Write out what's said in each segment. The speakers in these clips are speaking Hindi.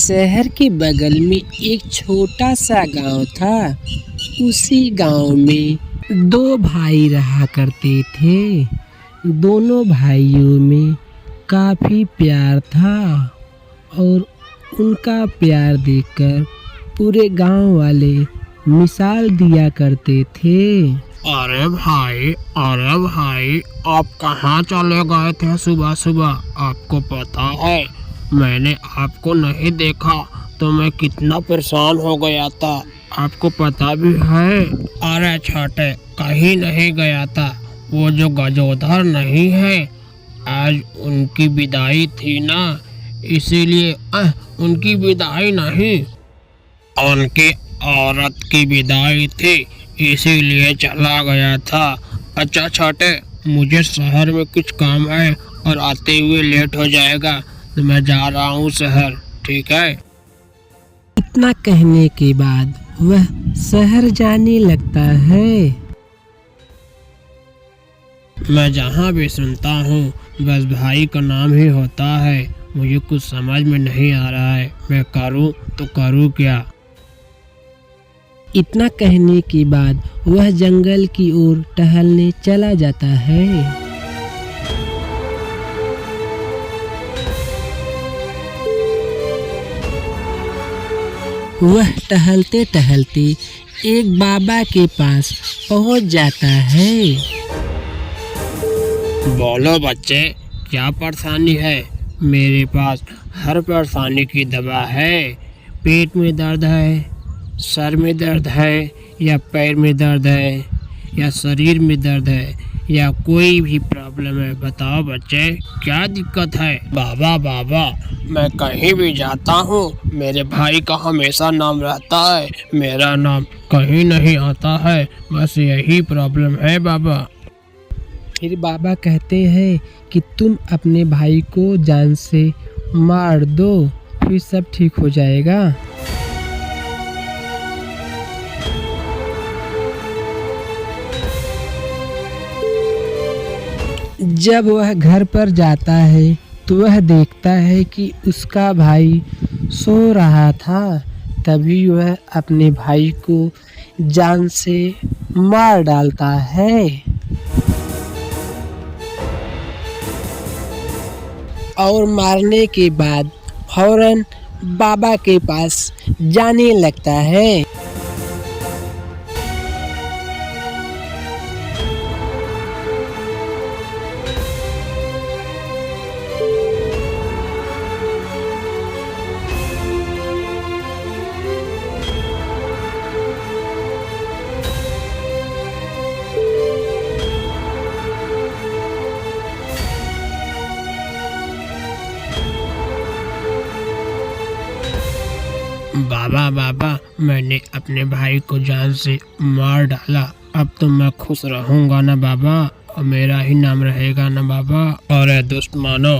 शहर के बगल में एक छोटा सा गांव था। उसी गांव में दो भाई रहा करते थे। दोनों भाइयों में काफ़ी प्यार था और उनका प्यार देखकर पूरे गांव वाले मिसाल दिया करते थे। अरे भाई आप कहाँ चले गए थे सुबह सुबह? आपको पता है मैंने आपको नहीं देखा तो मैं कितना परेशान हो गया था, आपको पता भी है। अरे छोटे, कहीं नहीं गया था। वो जो गजोधर नहीं है, आज उनकी विदाई थी ना, इसीलिए उनकी विदाई नहीं, उनकी औरत की विदाई थी, इसीलिए चला गया था। अच्छा छोटे, मुझे शहर में कुछ काम है और आते हुए लेट हो जाएगा, तो मैं जा रहा हूँ शहर, ठीक है? इतना कहने के बाद वह शहर जाने लगता है। मैं जहाँ भी सुनता हूँ बस भाई का नाम ही होता है। मुझे कुछ समझ में नहीं आ रहा है, मैं करूँ तो करूँ क्या? इतना कहने के बाद वह जंगल की ओर टहलने चला जाता है। वह टहलते टहलते एक बाबा के पास पहुंच जाता है। बोलो बच्चे, क्या परेशानी है? मेरे पास हर परेशानी की दवा है। पेट में दर्द है, सर में दर्द है, या पैर में दर्द है, या शरीर में दर्द है, या कोई भी प्रॉब्लम है, बताओ बच्चे क्या दिक्कत है? बाबा मैं कहीं भी जाता हूँ मेरे भाई का हमेशा नाम रहता है, मेरा नाम कहीं नहीं आता है, बस यही प्रॉब्लम है बाबा। फिर बाबा कहते हैं कि तुम अपने भाई को जान से मार दो, फिर सब ठीक हो जाएगा। जब वह घर पर जाता है तो वह देखता है कि उसका भाई सो रहा था। तभी वह अपने भाई को जान से मार डालता है और मारने के बाद फौरन बाबा के पास जाने लगता है। बाबा मैंने अपने भाई को जान से मार डाला, अब तो मैं खुश रहूंगा ना बाबा, और मेरा ही नाम रहेगा ना बाबा। और दुष्ट मानो,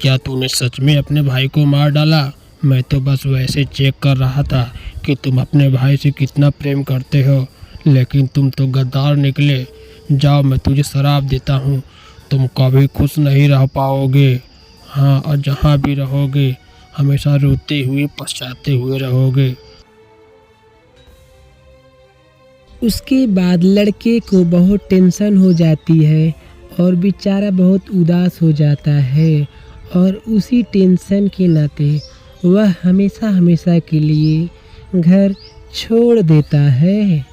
क्या तूने सच में अपने भाई को मार डाला? मैं तो बस वैसे चेक कर रहा था कि तुम अपने भाई से कितना प्रेम करते हो, लेकिन तुम तो गद्दार निकले। जाओ, मैं तुझे शराप देता हूँ, तुम कभी खुश नहीं रह पाओगे। हाँ, और जहाँ भी रहोगे हमेशा रोते हुए पछताते हुए रहोगे। उसके बाद लड़के को बहुत टेंशन हो जाती है और बेचारा बहुत उदास हो जाता है, और उसी टेंशन के नाते वह हमेशा के लिए घर छोड़ देता है।